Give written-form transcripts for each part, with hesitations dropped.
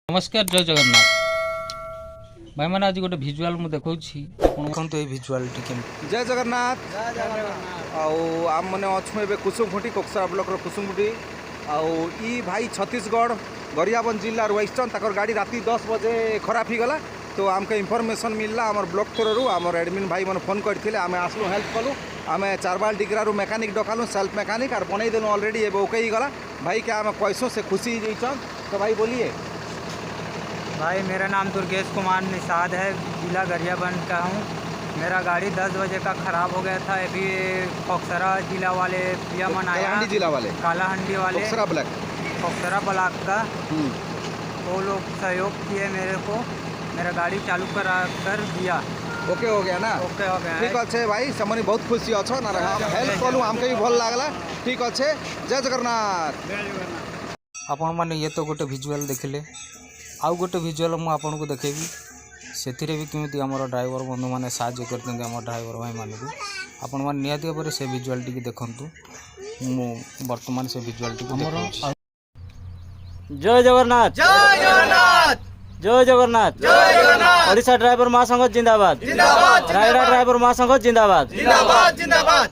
नमस्कार जय जगन्नाथ भाई मैंने आज गोटे भिजुआल मुझे देखा देखते ये भिजुआल जय जगन्नाथ आम मैंने अच्छे ए कुसुमखुंटी कोकसरा ब्लॉक कुसुमखुंटी आई भाई छत्तीसगढ़ गरियाबंद जिल्ला वेस्टर्न तक गाड़ी राति 10 बजे खराब हो गला। तो आमको इनफॉरमेशन मिलला आमर ब्लॉक थ्रू आमर एडमिन भाई मैंने फोन करते आम आसलु हेल्प कलु आम चारबाल डिग्रारू मेकानिक डकालु सेल्फ मेकानिक और बनईदेलु ऑलरेडी ए ओके गला भाई क्या आम पैसों से खुशी जाइछन। तो भाई बोलिए। भाई मेरा नाम दुर्गेश कुमार निषाद है, जिला गरियाबंद का हूँ। मेरा गाड़ी 10 बजे का ख़राब हो गया था। अभी कोकसरा जिला वाले यमन आया, जिला वाले कालाहंडी वाले कोकसरा ब्लॉक का वो लोग सहयोग किए मेरे को, मेरा गाड़ी चालू करा कर दिया। ओके हो गया ना? ओके हो गया। ठीक अच्छे भाई समझ बहुत खुशी अच्छो ना हेल्प कलु आमके भी भल लागला। ठीक अच्छे जय जगन्नाथ। आपण मैंने ये तो गोटे भिजुआल देखिले आउ गोटे भिजुआल मुझे आपन को देखेबी से भी केमी आम ड्राइवर बंधु मैंने साहय कर ड्राइवर भाई मान भी आपण मैंने निहाती भाव से भिजुआल टी देखु बर्तमान से भिजुआल टी जय जगन्नाथ जय जगन्नाथ जय जगन्नाथ जय जगन्नाथ। ओडिशा ड्राइवर महासंघ जिंदाबाद जिंदाबाद। रायगढ़ ड्राइवर महासंघ जिंदाबाद जिंदाबाद जिंदाबाद।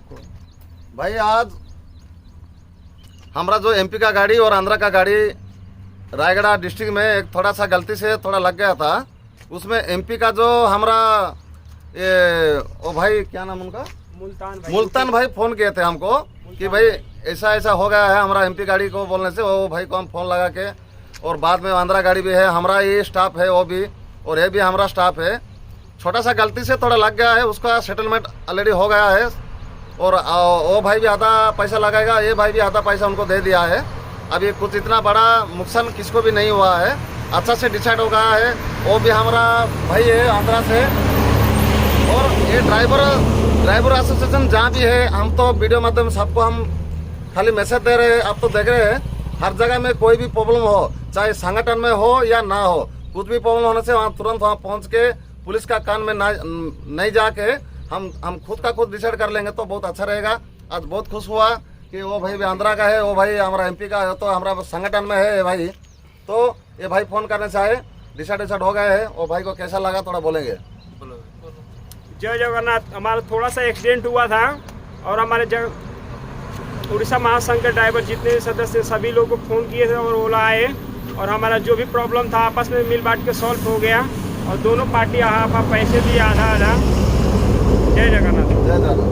भाई आज हमारा जो एमपी का गाड़ी और आंध्रा का गाड़ी रायगढ़ डिस्ट्रिक्ट में एक थोड़ा सा गलती से थोड़ा लग गया था। उसमें एमपी का जो हमारा ये ओ भाई क्या नाम उनका मुल्तान भाई फ़ोन किए थे हमको कि भाई ऐसा ऐसा हो गया है हमारा एमपी गाड़ी को बोलने से वो भाई को हम फ़ोन लगा के और बाद में आंध्रा गाड़ी भी है हमारा ये स्टाफ है वो भी और ये भी हमारा स्टाफ है। छोटा सा गलती से थोड़ा लग गया है, उसका सेटलमेंट ऑलरेडी हो गया है और वो भाई भी आधा पैसा लगाएगा, ये भाई भी आधा पैसा उनको दे दिया है। अभी कुछ इतना बड़ा नुकसान किसको भी नहीं हुआ है, अच्छा से डिसाइड हो गया है। वो भी हमारा भाई है आंध्रा से और ये ड्राइवर एसोसिएशन जहाँ भी है हम तो वीडियो माध्यम सबको हम खाली मैसेज दे रहे हैं। आप तो देख रहे हैं हर जगह में कोई भी प्रॉब्लम हो चाहे संगठन में हो या ना हो, कुछ भी प्रॉब्लम होने से वहाँ तुरंत वहाँ पहुँच के पुलिस का कान में नहीं जाके हम खुद का खुद डिसाइड कर लेंगे तो बहुत अच्छा रहेगा। आज बहुत खुश हुआ कि वो भाई भी आंध्रा का है, वो भाई हमारा एमपी का है, तो हमारा संगठन में है भाई। तो ये भाई फोन करने से आए, डिसाइड हो गए हैं। वो भाई को कैसा लगा थोड़ा बोलेंगे। जय जगन्नाथ। हमारा थोड़ा सा एक्सीडेंट हुआ था और हमारे उड़ीसा महासंघ के ड्राइवर जितने सदस्य सभी लोगों को फ़ोन किए थे और ओला आए और हमारा जो भी प्रॉब्लम था आपस में मिल बांट के सॉल्व हो गया और दोनों पार्टी पैसे दिए आधा आधा। जय जगन्नाथ।